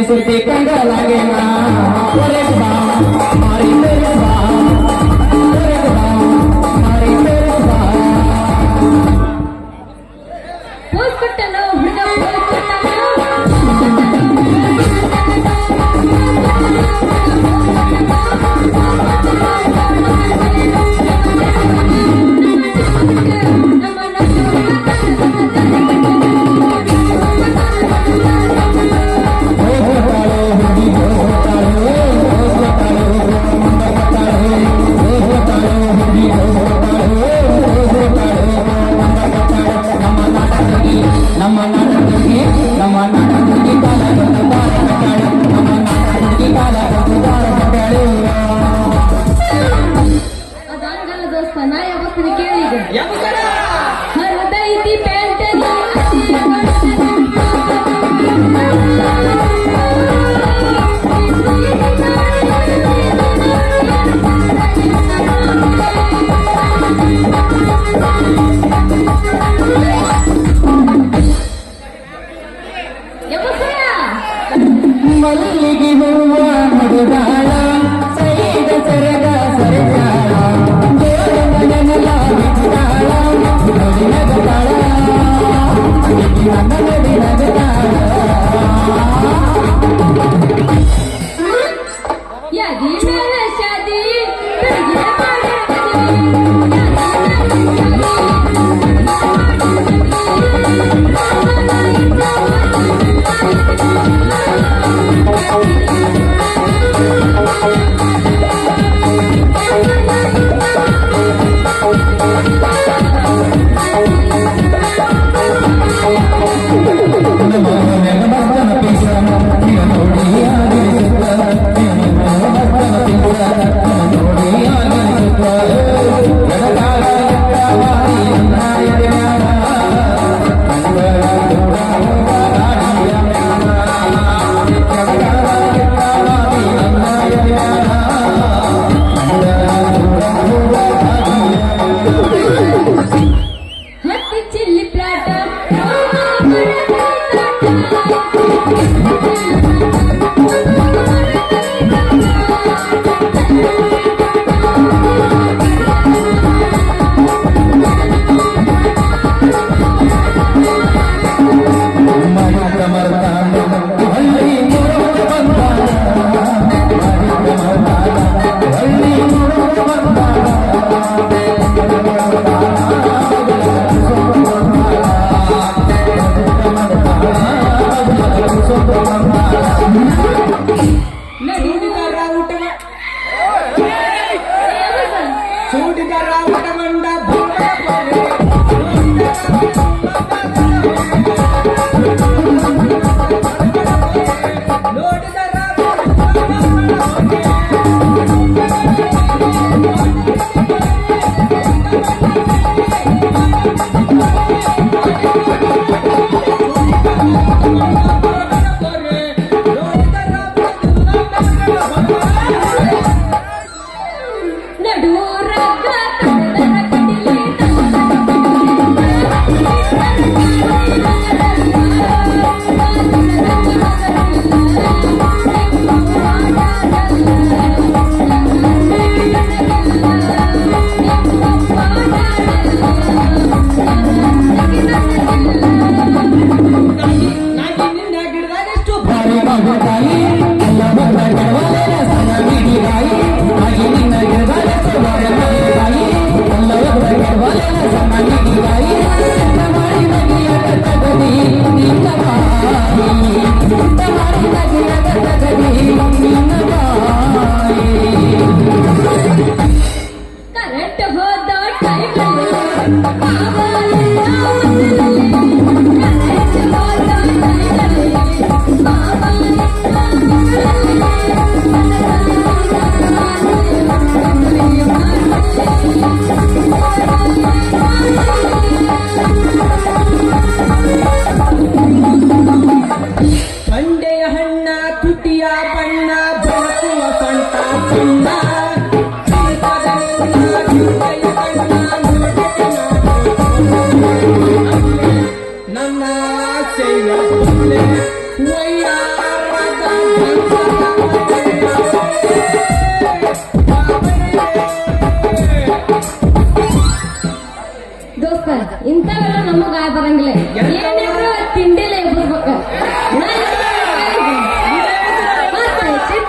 सुरती कंगा लागे ना मारी तेरे मारी तेरे पोस्ट कट्टलो हुಡುಗ ಮಲ್ಲಿಗೆ ಹೂವ ಮಡುಗಾಳ ಸೈದ ಸರಗ ಸರಗಾಳ ದೇವನಗನಲ ಬಿಟ್ಟಾಳ ನಡಿ ನಗತಾಳ ನಡಿ ನಗತಾಳ ಯಾದಿ ಮೇಲ ಶಾದಿ ದೋಸ್ತ ಇಂಥವೆಲ್ಲ ನಮಗ ಬರಂಗಿಲ್ಲ ಏನಿದ್ರು ತಿಂಡಿಲೇ ಬರ್ಬೇಕ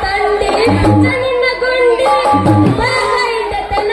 ತಂಡಿ ನಿನ್ನ ಗುಂಡಿ ಬರಗೈಂಡತನ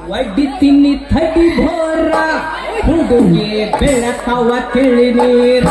ವಡ್ಡಿ ತಿನ್ನಿ ಥಡಿ ಭೋರ ಹುಡುಗಿ ಬೆಳಕವ ತಿಳಿ ನೀರ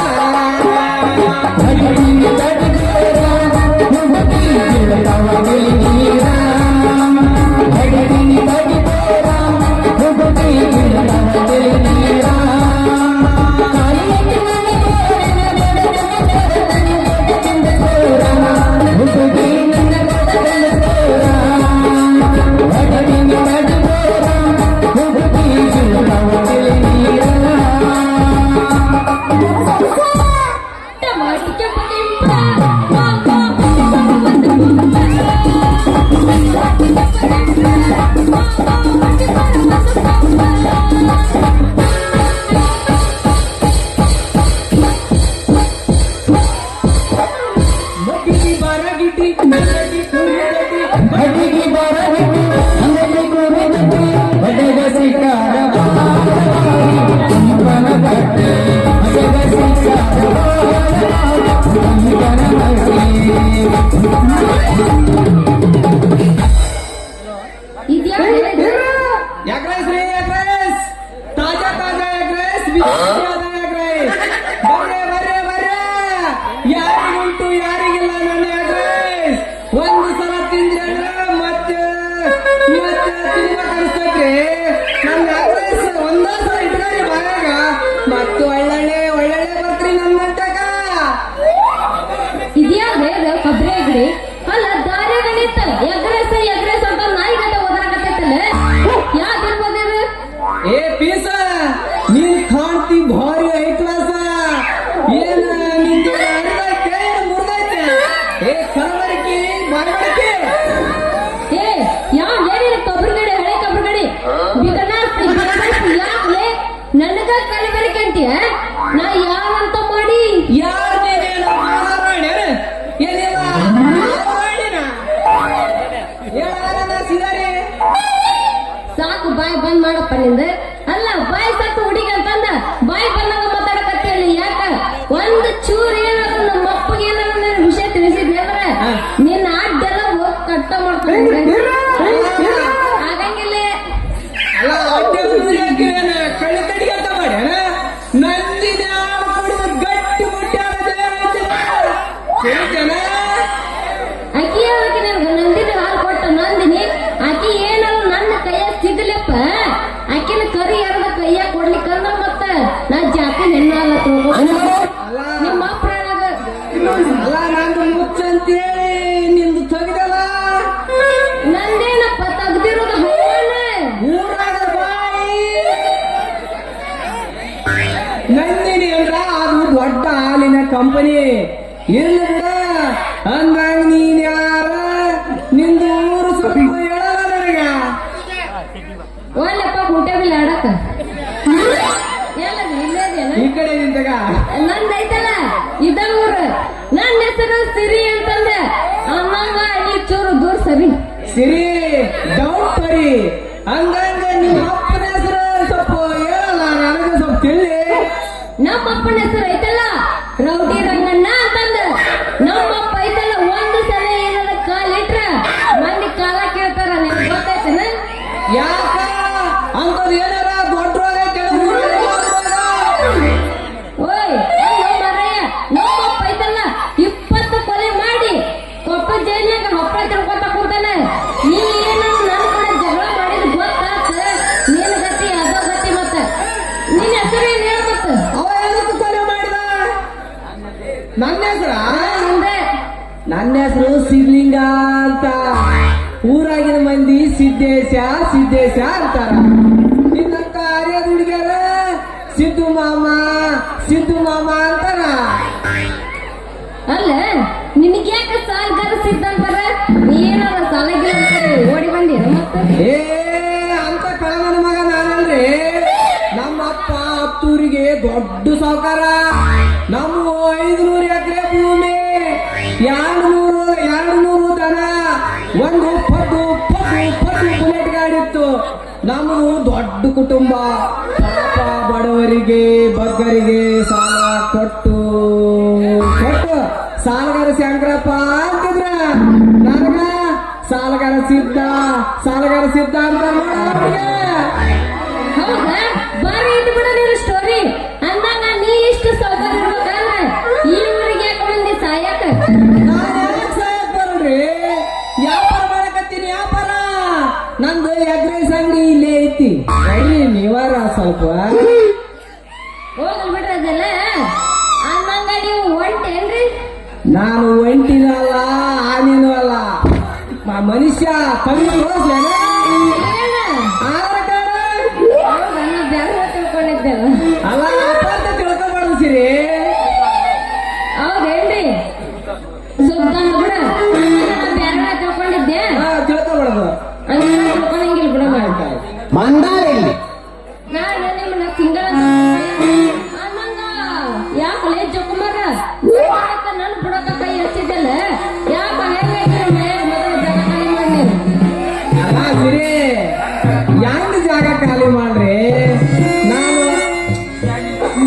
ತಾಜಾ ತಾಜಾ ಎಗ್ರೆಸ್ ಬರ್ರೆ ಬರ್ರೆ ಬರ್ರೆ ಯಾರಿಗುಂಟು ಯಾರಿಗಿಲ್ಲ ನನ್ನ ಎಗ್ರೆಸ್ ಒಂದು ಸಲ ತಿಂದ್ರೆ ಮತ್ತೆ ಮತ್ತೆ ತುಂಬಾ ಕಲಿಸ್ತೈತ್ರಿ ನನ್ನ ಎಗ್ರೆಸ್ ಒಂದೇ ಸಲ ಇಟ್ಕೊಂಡ್ರಿ ಬಾಯಾಗ ಮತ್ತೆ ಒಳ್ಳೊಳ್ಳೆ ಒಳ್ಳೊಳ್ಳೆ ಬರ್ತ್ರಿ ನನ್ನಂತಾಗ ಇದ್ಯಾವ್ದು ಕೊಬ್ಬರಿ ಅಂಗಡಿ ಅಲ್ಲ ದಾರ್ಯಾಗ ನಿಂತ ಎಗ್ರೆಸ್ ಎಗ್ರೆಸ್ ಅಂತ ನಾಯಿಗಟ್ಟ ಓದಾಕತ್ತೈತಲ್ಲ ಯಾವ್ದಿರ್ಬೋದು ಇದು ಏ ಪೀಸ ನೀನ್ ಕಾಣ್ತಿ ಭಾರಿ ಹೈ ಕ್ಲಾಸ ಏನ ನಿಂದು ಅರ್ಧಕ್ಕೆ ಮುರ್ದೈತೆ ಏ ಕಲವರಿಕೆ ಬಾರಕ್ಕೆ ಏ ಯಾವ ಏನಿಲ್ಲ ಕೊಬ್ಬರಿಗಡೆ ಹಳೆ ಕೊಬ್ಬರಿಗಡೆ ಯಾಕೆ ನನಗ ಕಲಿಬರಿಕೆ ಅಂತೀಯ ನಾ ಯಾವಂತ ಮಾಡಿ ಯಾರು ನೀನೇನು ಮಾಡ್ಯಾರ ಏನಿಲ್ಲ ಮಾಡಿನ ಹೇಳಾರ ಸಿದಾರಿ ಸಾಕು ಬಾಯಿ ಬಂದ್ ಮಾಡಪ್ಪ ನಿಂದ ಅಲ್ಲ ಬಾಯಿ ಸಾಕು ಹುಡುಗಿ ಅಂತಂದ ಬಾಯಿ ಬಂದಾಗ ಮಾತಾಡಕತ್ತಿಲ್ಲ ಯಾಕ ಒಂದು ಚೂರು ಏನಾದ್ರು ನಮ್ಮ ಅಪ್ಪಗೆ ಏನಾದ್ರು ನನ್ನ ವಿಷಯ ತಿಳಿಸಿದ್ನಿ ಅಂದ್ರೆ ನಿನ್ನ ಅಡ್ಡೆಲ್ಲ ಹೋಗಿ ಕಟ್ಟ ಮಾಡ್ಕೊಂಡು ಆಗಂಗಿಲ್ಲ ಅಲ್ಲ ಅಡ್ಡೆ ಯಾಕಿರೇನ ಕಳ್ಳಿ ತಡಿ ಅಂತ ಮಾಡ್ಯಾರ ನಂದಿನ ಕುಡಿದು ಗಟ್ಟಿ ಮುಟ್ಟಾಡದೆ ಅಕ್ಕಿ ಹೇಳಕ್ಕೆ ನನ್ಗೆ ನಂದಿನ ಹಾಲು ಕೊಟ್ಟ ನಂದಿನಿ ಆಕಿ ಏನಾದ್ರು ನನ್ನ ಕೈಯಾಗ ಸಿಗಲಪ್ಪ ಆಕಿನ ಕರಿ ಯಾರದ ಕೈಯಾಗ ಕೊಡ್ಲಿಕ್ಕೆ ಅಂದ್ರ ಮತ್ತ ನಾ ಜಾತಿ ಹೆಣ್ಣಲ್ಲ ಅಲ್ಲ ನಿಮ್ಮ ಪ್ರಾಣಾಗ ಅಲ್ಲ ನಂದು ಮುಚ್ಚಂತೇಳಿ ನಿಂದು ತೆಗ್ದಲ್ಲ ನಂದೇನಪ್ಪ ತೆಗ್ದಿರೋದು ಹೈವಾಣ ಊರಾಗ ಬಾಯಿ ನಂದಿನಿ ಅಂದ್ರ ಅದು ದೊಡ್ಡ ಹಾಲಿನ ಕಂಪನಿ ಇಲ್ಲ ಬಿಡ ಅಂದಾಗ ನೀನ್ ಯಾರ ನಿಂದು ಊರು ಸ್ವಲ್ಪ ಹೇಳಲ್ಲ ನನಗ ಒಲ್ಲಪ್ಪ ಊಟ ಬಿಲ್ ಆಡಕ ಇಲ್ಲೇದೇನ ಈ ಕಡೆ ನಿಂತಾಗ ನಂದೈತಲ್ಲ ಇದ ಊರು ನನ್ನ ಹೆಸರು ಸಿರಿ ಅಂತಂದೆ ಅಮ್ಮಂಗ ಅಲ್ಲಿ ಚೂರು ದೂರ ಸರಿ ಸಿರಿ ಡೌಟ್ ಬರಿ ಹಂಗಂಗ ನಿಮ್ಮ ಅಪ್ಪನ ಹೆಸರು ಸ್ವಲ್ಪ ಹೇಳಲ್ಲ ನನಗೆ ಸ್ವಲ್ಪ ತಿಳಿ ನಮ್ಮ ಅಪ್ಪನ ಹೆಸರು ಐತಲ್ಲ ರೌಡಿ ರಂಗಣ್ಣ ಅಂತಂದ ನಮ್ಮ ಅಪ್ಪ ಐತಲ್ಲ ಒಂದು ಸಲ ಏನಾರ ಕಾಲಿಟ್ರ ಮಂದಿ ಕಾಲ ಕೇಳ್ತಾರ ನಿಮ್ಗೆ ಗೊತ್ತೈತನ ಯಾಕ ಅಂತದ್ ಏನಾರ ದೊಡ್ಡ ಓಯ್ ಅಲ್ಲೋ ಮಾರಯ್ಯ ನಮ್ಮ ಅಪ್ಪ ಐತಲ್ಲ 20 ಕೊಲೆ ಮಾಡಿ ಕೊಪ್ಪ ಜೈಲ್ನಾಗ ಹಪ್ಪಳ ತಿಳ್ಕೊತ ಕೂತಾನೆ ನೀ ಏನಾದ್ರು ನನ್ನ ಕಡೆ ಜಗಳ ಮಾಡಿದ್ ಗೊತ್ತಾತ ನೀನ್ ಗತಿ ಅದೋ ಗತಿ ಮತ್ತ ನನ್ನ ಹೆಸರ ಮುಂದೆ ನನ್ನ ಹೆಸರು ಸಿದ್ಲಿಂಗ ಅಂತ. ಊರಾಗಿನ ಮಂದಿ ಸಿದ್ದೇಶ ಸಿದ್ದೇಶ ಅಂತಾರ. ನಿನ್ನಂತ ಹರಿಯದ ಹುಡುಗಿಯರ ಸಿದ್ದು ಮಾಮ ಅಂತಾರ. ಅಲ್ಲ ನಿನಗೆ ಯಾಕೆ ಸಾಲ ಗರಸಿದ್ದಂತಾರ? ಏನಾರ ಸಾಲಾಗಿಲ್ಲ ಓಡಿ ಬಂದಿರ ಮತ್ತೆ? ಏ ಅಂತ ಕಳವನ ಮಗ ನಾನಲ್ರಿ. ನಮ್ಮ ಅಪ್ಪ ಹತ್ತೂರಿಗೆ ದೊಡ್ಡ ಸಾವುಕಾರ. ನಮ್ಮ 500 ಎಕರೆ ಭೂಮಿ, 200 ದನ, ಒಂದು ಪಟ್ಟು ಬುಲೆಟ್ ಗಾಡಿ ಇತ್ತು. ನಮ್ಮದು ದೊಡ್ಡ ಕುಟುಂಬ. ಪಾಪ ಬಡವರಿಗೆ ಬಗ್ಗರಿಗೆ ಸಾಲ ಕೊಟ್ಟು ಸಾಲಗಾರ ಶಂಕರಪ್ಪ ಅಂತಿದ್ರ. ನನಗ ಸಾಲಗಾರ ಸಿದ್ಧ ಅಂತ ನೋಡ. ಹೌದಾ? ಬಾರಿ ಇದು ಬಿಡ ನೀನು ಸ್ಟೋರಿ. ಅಂದಾಗ ನೀ ಇಷ್ಟು ಸೌಕರ್ಯ ಇರ್ಬೇಕಂದ್ರೆ ಈ ಊರಿಗೆ ಯಾಕೆ ಮಂದಿ ಸಾಯಕ? ನಾನು ಯಾಕೆ ಸಾಯಕ್ ಬರಲ್ರಿ? ವ್ಯಾಪಾರ ಮಾಡಕತ್ತೀನಿ ವ್ಯಾಪಾರ. ನಂದು ಎಗ್ರೈಸ್ ಅಂಗಡಿ ಇಲ್ಲೇ ಐತಿ. ಬರ್ರಿ ನೀವಾರ ಸ್ವಲ್ಪ. ಹೋಗಲ್ ಬಿಡ್ರಿ ಅದೆಲ್ಲ. ಅಂದಂಗ ನೀವು ಒಂಟೇನ್ರಿ? ನಾನು ಒಂಟಿನಲ್ಲ ಆನಿನೂ ಅಲ್ಲ. ಮನುಷ್ಯ ಕವಿ ತೋರಿಸ್ಲೇನ? ಏನ? ಆಧಾರ್ ಕಾರ್ಡ್ ಹೌದಾ? ನಾ ಬ್ಯಾರೆ ತಿಳ್ಕೊಂಡಿದ್ದೆಲ್ಲ. ಅಲ್ಲ ಅಪಾರ್ಥ ತಿಳ್ಕೊಬಾರ್ದು ಸಿರಿ. ಹೌದೇನ್ರಿ? ಸುದ್ದ ಬಿಡ. ನಾ ಬ್ಯಾರೆ ತಿಳ್ಕೊಂಡಿದ್ದೆ. ತಿಳ್ಕೊಬಾರ್ದು. ಹಂಗೆಲ್ಲ ತಿಳ್ಕೊಳಂಗಿಲ್ಲ ಬಿಡ ಮಾಡ. ಮಂದಾರಿಲ್ಲಿ ನಾನು ನಿಮ್ಮನ್ನ ಸಿಂಗಲ್ ಅನ್ನಂಗ ಯಾಕಲೇ ಜೋಕುಮಾರ ನನ್ನ ಬಿಡಕ ಕೈ ಹಚ್ಚಿದ್ದಲ್ಲ. ಯಾಕ ಹೆಂಗೈತಿ ಮೊದಲು ಜಾಗ ಖಾಲಿ ಮಾಡಿ. ಅಲ್ಲ ಸಿರಿ ಹೆಂಗ್ ಜಾಗ ಖಾಲಿ ಮಾಡ್ರಿ?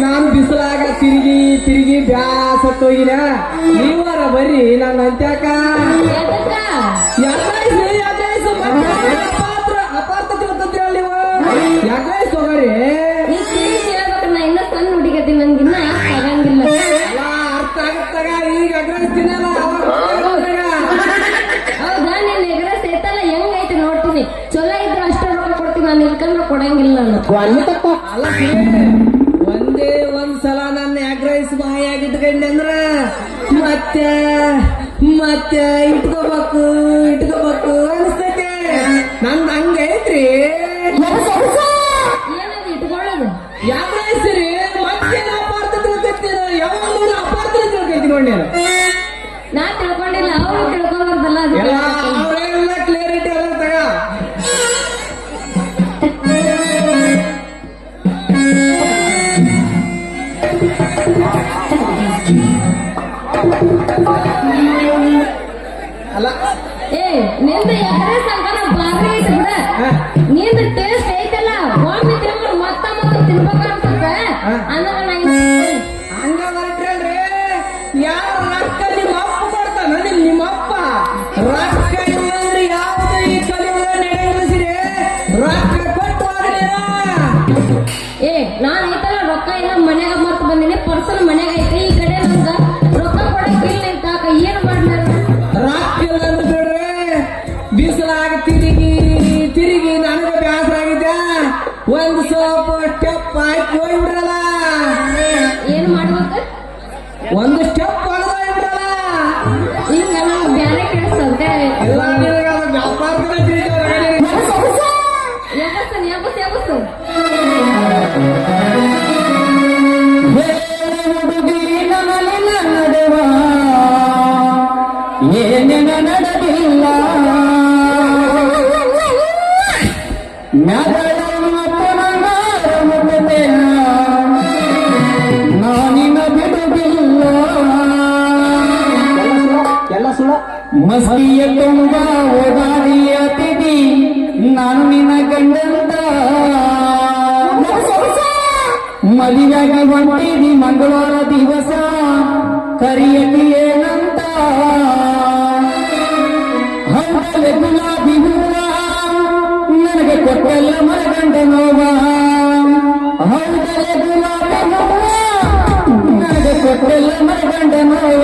ನಾನು ಬಿಸಿಲಾಗ ತಿರುಗಿ ಬ್ಯಾಸತ್ತೋಗಿನ. ನೀವಾರ ಬರ್ರಿ ನನ್ನ ಅಂತ್ಯಾಕ. ಎದಕ್ಕ? ಅಪಾರ್ಥ ತಿಳ್ಕೊಂತೀರ ನೀವು. ಯಾಕಾಯ್ತು ತಗೋರಿ. ನೀ ತಿಳಿಸಿ ಹೇಳ್ಬೇಕು. ನಾ ಇನ್ನ ಸಣ್ಣ ಹುಡುಗತಿ ನನ್ಗಿನ್ನ ಅರ್ಥ ಆಗಂಗಿಲ್ಲ. ಅಲ್ಲ ಅರ್ಥ ಆಗತ್ತಾಗ ಈಗ ಅಗ್ರಹಿಸ್ತೀನಲ್ಲ ಅವಾಗ ಹೌದಾ? ನೀನ್ ಎಗರ ಸೇತಲ್ಲ ಹೆಂಗೈತಿ ನೋಡ್ತೀನಿ. ಚಲೋ ಇದ್ರೆ ಅಷ್ಟೇ ರೊಕ್ಕ ಕೊಡ್ತೀನಿ. ನಾನು ಇಲ್ಕಂದ್ರೆ ಕೊಡಂಗಿಲ್ಲ ನಾನು. ಅಲ್ಲ ಒಂದೇ ಒಂದ್ಸಲ ನನ್ನ ಅಗ್ರಹಿಸ್ ಬಾಯಾಗಿಟ್ಕೊಂಡೆ ಅಂದ್ರ ಮತ್ತೆ ಇಟ್ಕೋಬೇಕು ಅನಿಸ್ತೈತೆ. ನಂದು ಹಂಗೈತ್ರಿ. ಏನದು ಇಟ್ಕೊಳ್ಳೋದು? ಯಾಕ್ರಿ ಮತ್ತೆ ಅಪಾರ್ಥ ತಿಳ್ಕೊತೀನಿ. ಯಾವಾಗ ನೋಡಿ ಅಪಾರ್ಥ ತಿಳ್ಕೊತೀನಿ ನೋಡಿ. ನಾ ತಿಳ್ಕೊಂಡಿಲ್ಲ, ಅವ್ರು ತಿಳ್ಕೊಂಬಾರ್ದಲ್ಲ. ಎಲ್ಲ ಅವರೆಲ್ಲ ಕ್ಲಿಯರಿಟಿ ಅದ ತಗ. ಅಲ್ಲ ಏ ನಿಂದ ಯಾರೇ ಸಂಕಟ ಬಾರಿ ಐತೆ ಬಿಡ. ನಿಂದ ಟೇಸ್ಟ್ ಐತಲ್ಲ, ಒಮ್ಮೆ ತಿಂಗಳು ಮತ್ತ ತಿನ್ಬೇಕಂತಂದ್ರೆ ಅನ್ನೋಣ. ಹಂಗ ಹೊರಟ್ರಲ್ರಿ. ಯಾವ ರೊಕ್ಕ ನಿಮ್ಮ ಅಪ್ಪ ಕೊಡ್ತಾನ? ನಿಮ್ಮ ಅಪ್ಪ ರೊಕ್ಕ ಇಲ್ಲಂದ್ರೆ ಯಾವ್ದು ಈ ಕಲಿಯುಗ ನಡೆಸಿರಿ. ರೊಕ್ಕ ಕೊಟ್ಟು ಹೋಗ್ತೀರ. ಏ ನಾನ್ ಐತಲ್ಲ ರೊಕ್ಕ ಇಲ್ಲ ಮನ್ಯಾಗ ಮರ್ತು ಬಂದಿನಿ. ಪರ್ಸನ್ ಮನ್ಯಾಗ ಐತಿ. ಈ ಕಡೆ ನಮ್ಗ ರೊಕ್ಕ ಕೊಡಕ್ ಇಲ್ಲ ಅಂತಾಕ ಏನ್ ಮಾಡ್ಲಾರ? ರೊಕ್ಕ ಇಲ್ಲ ಅಂದ್ರೆ ಬಿಡ್ರಿ. ಬಿಸಿಲಾಗ ತಿರುಗಿ ನನಗೆ ಬ್ಯಾಸರ ಆಗಿದ್ದೆ. ಒಂದು ಸ್ವಲ್ಪ ಸ್ಟೆಪ್ ಹಾಕಿ ಹೋಗ್ಬಿಡ್ರಲ್ಲ. ಏನ್ ಮಾಡ್ಬೇಕು? ಒಂದು ಸ್ಟೆಪ್ ಹೊಡೆದೋಗ್ಬಿಡಲ್ಲ. ಹಿಂಗ ನಮ್ಗೆ ಬ್ಯಾರೆ ಕೇಳಿಸ್ತಂತೆ. ಎಲ್ಲ ನಿನಗೆ ಅದು ವ್ಯಾಪಾರದಲ್ಲೇ ತಿಳಿದವ್ರೆ. ಎಬಸ್ಸು ಹುಡುಗಿ ನಮಲಿನ ನಡುವ ಏನೇನ ನಡೆದಿಲ್ಲ. ನಾನಿನ ಬಿಡುವುದಿಲ್ಲ. ಮಸ್ತಿಯ ತುಂಬ ಓಡಾಡಿಯ ತಿದಿ ನಾನು ನಿನ್ನ ಗಂಡಂತ. ಮದುವೆಯಾಗಿ ಹೊಂಟಿದಿ ಮಂಗಳವಾರ ದಿವಸ ಕರಿಯಕ್ಕೆ ಏನಂತ. ಹೌದಲೆ ಗುಲಾಬಿ ಹೂವ ನನಗೆ ಕೊಟ್ಟೆಲ್ಲ ಮರಗಂಡ ನೋವ. ಹೌದಲೆ ಗುಲಾಬಿ ಹೂವ ನನಗೆ ಕೊಟ್ಟೆಲ್ಲ ಮರಗಂಡ ನೋವ.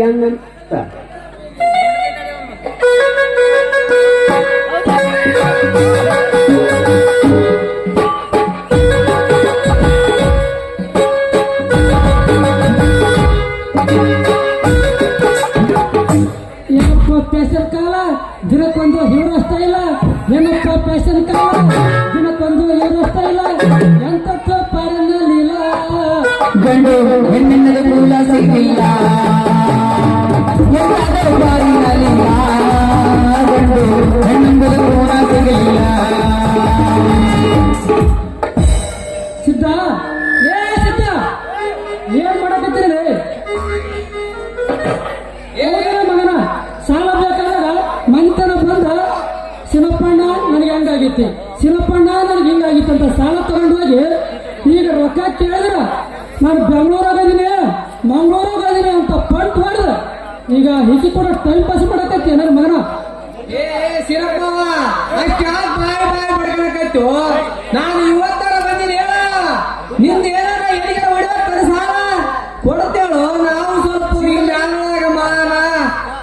ಹೆಂಗಂತ ಏನಪ್ಪ ಪ್ಯಾಷನ್ ಕಾಲ ದಿನಕ್ಕೊಂದು ಹೀರೋ ಸ್ಟೈಲ ಏನಪ್ಪ ಪ್ಯಾಷನ್ ಕಾಲ ದಿನಕ್ಕೊಂದು ಹೀರೋ ಸ್ಟೈಲ ಎಂತಪ್ಪ ಪಾರನ ಲೀಲ ಗಂಡು ಹೆಣ್ಣಿನ ಮೂಲ ಸಿಗಿಲ್ಲ ಎಲ್ಲಾದರೂ ಬಾರಿನಲ್ಲಿಲ್ಲ ಗಂಡು ಹೆಣ್ಣಿನ ಮೂಲ ಸಿಗಿಲ್ಲ ಸಿದ್ಧ ಸಿದ್ಧ ಏನ್ ಮಾಡಕತ್ತೀರಿ ಏನಿಲ್ಲ ಮಗನ ಸಾಲ ಬೇಕಾದಾಗ ಮಂತನ ಬಂದ ಶಿವಪ್ಪಣ್ಣ ನನಗೆ ಹಂಗಾಗಿತ್ತು ಶಿವಪ್ಪಣ್ಣ ನನಗೆ ಹಿಂಗಾಗಿತ್ತು ಅಂತ ಸಾಲ ತಗೊಂಡು ಹೋಗಿ ಈಗ ರೊಕ್ಕ ಕೇಳಿದ್ರ ನಾನು ಬೆಂಗಳೂರಾಗದೀನಿ ಮಂಗಳೂರಾಗದೀನಿ ಅಂತ ಪಂಟ್ ಮಾಡಿದ ಈಗ ಹೀಗೆ ಕೂಡ ಟೈಮ್ ಪಾಸ್ ಮಾಡಕತ್ತಿ ನನ್ನ ಮಗನ ಸಿರಪ್ಪವ ಅಷ್ಟ್ಯಾಕ್ ಬಾಯ್ ಬಾಯ್ ಬಡ್ಕೊಳಕತ್ತು ನಾನು ಇವತ್ತರ ಬಂದಿನಿ ಹೇಳ ನಿಂದ ಏನಾರ ಎಲ್ಲಿಗೆ ಹೊಡೆಯೋಗ್ತದೆ ಸಾಲ ಕೊಡ್ತೇಳು ನಾವು ಸ್ವಲ್ಪ ಇಲ್ಲಿ ಆನೊಳಗ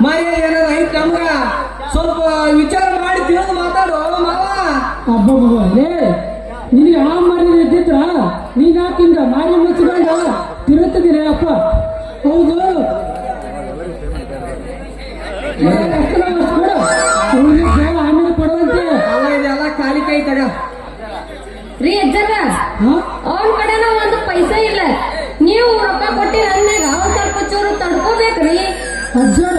ಮರ್ಯಾದೆ ಏನಾರ ಐತ್ ನಮ್ಗ ಸ್ವಲ್ಪ ವಿಚಾರ ಮಾಡಿ ತಿಳಿದು ಮಾತಾಡು ಮಾವ ಅಬ್ಬಬ್ಬ ಲೇ ನಿನಗೆ ಆ ಮರ್ಯಾದೆ ಇದ್ದಿದ್ರ ನೀನ್ ಯಾಕಿಂದ ಮಾರಿ ಮುಚ್ಚಿಕೊಂಡು ತಿರುತ್ತಿದ್ದೀರಿ ಅಪ್ಪ ಹೌದು ಆಮೇಲೆ ಕೊಡುವಂತೆ ಅಲ್ಲ ಇದೆಲ್ಲ ಖಾಲಿ ಕೈ ತಗ ರೀ ಅಜ್ಜರ ಅವನ್ ಕಡೆನ ಒಂದು ಪೈಸೆ ಇಲ್ಲ ನೀವು ರೊಕ್ಕ ಕೊಟ್ಟಿರ ಅಂದಾಗ ಅವ್ನ್ ಸ್ವಲ್ಪ ಚೂರು ತಡ್ಕೋಬೇಕ್ರಿ ಅಜ್ಜರ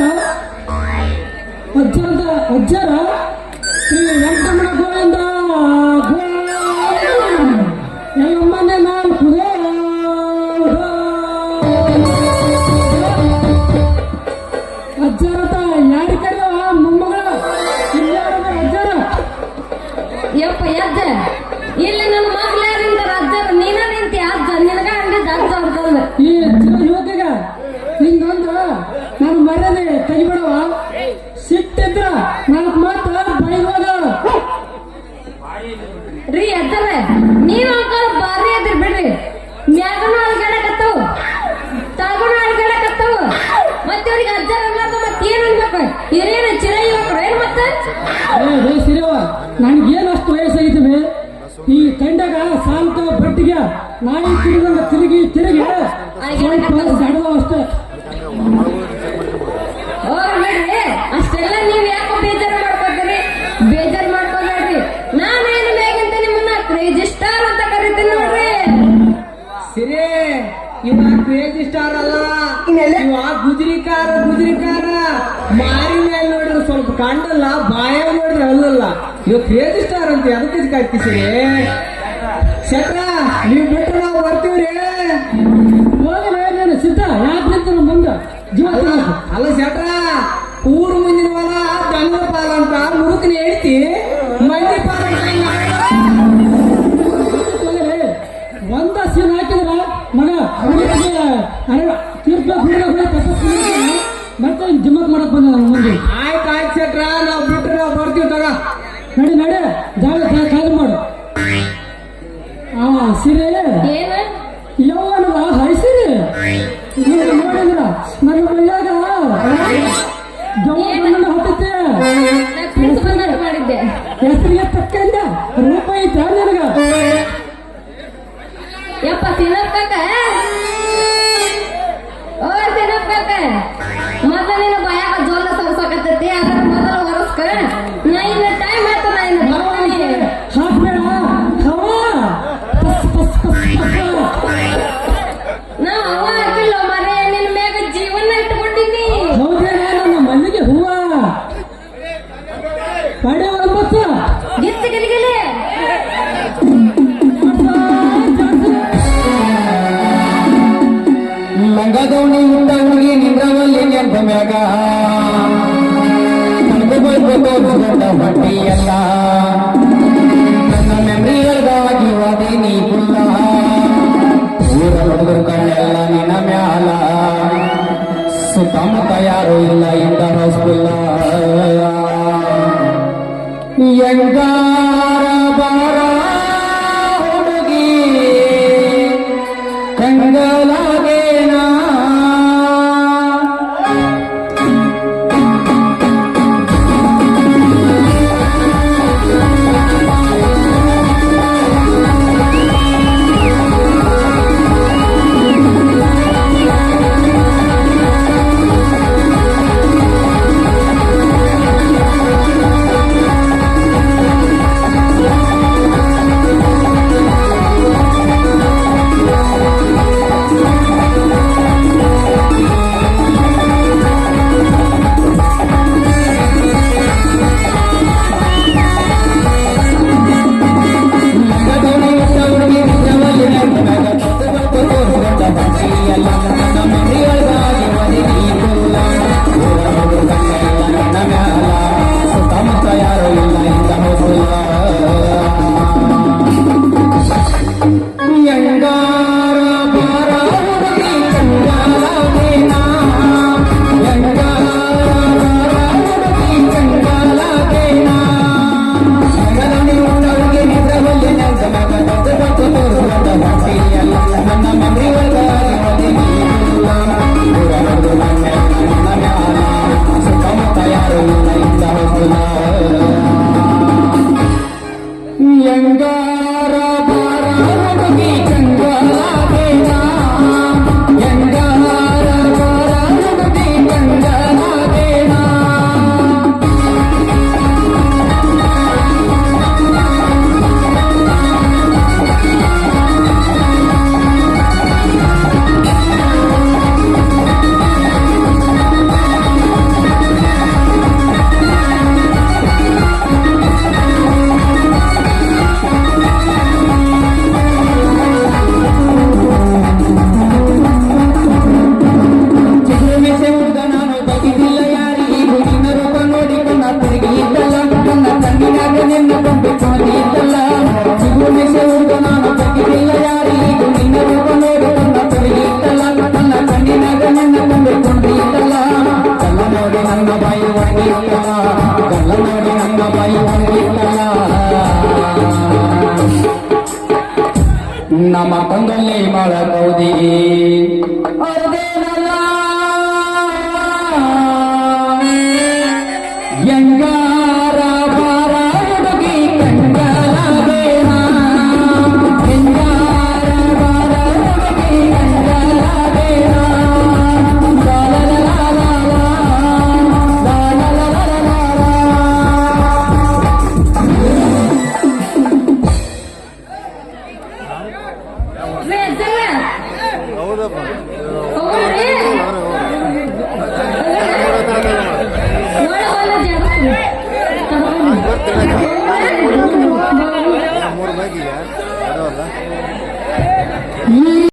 ಅಜ್ಜರ ಶ್ರೀ ವೆಂಕಟರಮಣ ಗೋವಿಂದ ಎಲ್ಲಮ್ಮನೆ ನಾಲ್ಕು ಅಜ್ಜರತ ಯಾರಿ ಕರೆಯವ ಮೊಮ್ಮಗಳ ಇಲ್ಲಾರದ ಅಜ್ಜರ ಯಪ್ಪ ಅಜ್ಜ ಇಲ್ಲಿ ನನ್ನ ಮಗ್ಳ ಯಾರಿಂತಾರ ಅಜ್ಜರ ನೀನ ನಿಂತಿ ಅಜ್ಜ ನಿನಗ ಅಂದಿದ್ದ ಅಜ್ಜ ಅವ್ರದಲ್ಲ ಈ ಯುವತಿಗ ಹಿಂಗಂದ್ರ ನಾನು ಮರ್ಯಾದೆ ತೆಗಿಬಿಡವ ಸಿಟ್ಟಿದ್ರ ನಾಲ್ಕು ಮಾತು ಬೈವಾಗ ರೀ ಅಜ್ಜರ ನೀವ್ ಅಂಕಲ್ ಬಾರಿ ಅದ್ರಿ ಬಿಡ್ರಿ ಮ್ಯಾಗನು ಅಳ್ಗಾಡಕತ್ತವು ತಾಗನು ಅಳ್ಗಾಡಕತ್ತವು ಮತ್ತೆ ಅವ್ರಿಗೆ ಅಜ್ಜರ ಅನ್ಲಾಕ ಮತ್ತೇನ್ ಅನ್ಬೇಕು ಹಿರಿಯರ ಚಿರ ಯುವಕರು ಏನ್ ಮತ್ತೆ ಏ ಸಿರಿವ ನನಗೇನು ಅಷ್ಟು ವಯಸ್ಸಾಗಿದ್ದೀವಿ ಈ ಕಂಡಾಗ ಸಾಂತ ಬಟ್ಟಿಗೆ ನಾಯಿ ತಿರುಗಂಗ ತಿರುಗಿ ಸ್ವಲ್ಪ ಸಡವ ಅಷ್ಟೇ ಹೋಗ್ಬೇಡ್ರಿ ಅಷ್ಟೆಲ್ಲ ನೀವ್ ಯಾಕೆ ಬೇಜಾರು ಮಾಡ್ಕೊತೀರಿ ಬೇಜಾರು ಮಾಡ್ಕೊಬೇಡ್ರಿ ನಾನೇನು ಬೇಗಂತ ನಿಮ್ಮನ್ನ ಕ್ರೇಜಿ ಸ್ಟಾರ್ ಅಂತ ಕರಿತೀನಿ ನೋಡ್ರಿ ಸಿರಿ ಇವ ಕ್ರೇಜಿ ಸ್ಟಾರ್ ಅಲ್ಲ ಇವ ಗುಜರಿಕಾರ ಮಾರಿ ಮೇಲೆ ನೋಡಿದ್ರೆ ಸ್ವಲ್ಪ ಕಂಡಲ್ಲ ಬಾಯ ನೋಡಿದ್ರೆ ಅಲ್ಲಲ್ಲ ಇವ ಕ್ರೇಜಿ ಸ್ಟಾರ್ ಅಂತ ಅದಕ್ಕೆ ಕಾಯ್ತಿ ಸಿರಿ ಶೆಟ್ರ ನೀವು ಬಿಟ್ಟು ನಾವು ಬರ್ತೀವ್ರಿ ಹೋಗಲೇ ನಾನು ಸಿದ್ಧ ಯಾಕೆ ನಿಂತ ಬಂದ ಜೀವ ಅಲ್ಲ ಶೆಟ್ರ ಊರು ಮುಂದಿನ ಹೊಲ ದನದ ಪಾಲ ಅಂತ ಮುರುಕನ ಹೇಳ್ತಿ ಮಂದಿ ಪಾಲ ಒಂದ ಸೀನ್ ಹಾಕಿದ್ರ ಮಗ ತೀರ್ಪ ಮತ್ತೆ ಜಿಮ್ಮತ್ ಮಾಡಕ್ ಬಂದ ನನ್ನ ಮುಂದೆ ಆಯ್ತು ಶೆಟ್ರ ನಾವು ಬಿಟ್ರೆ ನಾವು ಬರ್ತೀವಿ ತಗ ನಡಿ ಜಾಗ ಖಾಲಿ ಮಾಡು ಆ ಸೀರೆ ಏನ ಯವ್ವನದ ಹೈಸಿರಿ ನೀವು ನೋಡಿದ್ರ ನನ್ನ ಮೈಯಾಗ ಜವಾಬನ್ನ ಹೊಟ್ಟೆ ನಾ ಫ್ರೆಂಡ್ಸ್ ಬಂದಾಗ ಮಾಡಿದ್ದೆ ಹೆಸರಿಗೆ ತಕ್ಕಂದ ರೂಪ ಐತೆ ನನಗ ಯಪ್ಪ ತಿನ್ನಕ್ಕ ಓ ತಿನ್ನಕ್ಕ ಮೊದಲ ನಿನ್ನ ಬಾಯಾಗ ಜೋಲ ಸರ್ಸಕತ್ತೈತಿ ಅದರ ಮೊದಲ ಹೊರಸ್ಕ ನಾ ಇನ್ನ ಟೈಮ್ ಆಯ್ತು ನಾ ಇನ್ನ ಬರ್ತೀನಿ ಹಾಕ್ಬೇಡ ಹವಾ ಪಸ್ ಪಸ್ ಪಸ್ ನಾ ಅವ್ವ ಹಾಕಿಲ್ಲ ಮರೆ ನಿನ್ನ ಮ್ಯಾಗ ಜೀವನ ಇಟ್ಕೊಂಡಿನಿ ಹೌದೇನ ನನ್ನ ಮಲ್ಲಿಗೆ ಹೂವ ಪಡೆ ಒಂಬತ್ತು ಗಿತ್ತು ಗಿಲಿಗಿಲಿ ಲಂಗದವಣಿ ಉಂಡ ಹುಡುಗಿ ನಿಂದ್ರವಲ್ಲಿ ನೆಂದ ಮ್ಯಾಗ ತೋರಿಸ್ಕೊಂಡ ಹೊಟ್ಟಿಯಲ್ಲ ನನ್ನ ಮೆಮರಿಗಳಾಗಿ ಹೋದೆ ನೀ ಕುಲ್ಲ ಊರ ಹುಡುಗರು ಕಣ್ಣೆಲ್ಲ ನಿನ್ನ ಮ್ಯಾಲ ಸುತ್ತಮುತ್ತ ಯಾರು ಇಲ್ಲ ಇಂದ ಹೊಸ್ಬಿಲ್ಲ ಎಂಗಾರ ಬಾರ ಹುಡುಗಿ ಕಂಗಲಾಗೇನಾ ನನ್ನ ಬಾಯಿ ಒಣಗಿತ್ತಲ್ಲ ಗಲ್ಲ ನೋಡಿ ನನ್ನ ಬಾಯಿ ಒಣಗಿತ್ತಲ್ಲ ನಮ್ಮ ತಂದಲ್ಲಿ ಮಾಡಬಹುದಿ ಅರ್ದೇನಲ್ಲ ಎಂಗಾರ ಬಾರ ಹುಡುಗಿ ಕಂಡಲಾದೇನ ಎಂಗಾರ ಬಾರ ಹುಡುಗಿ ಕಂಡಲಾದೇನ ಹೌದ್ರಿ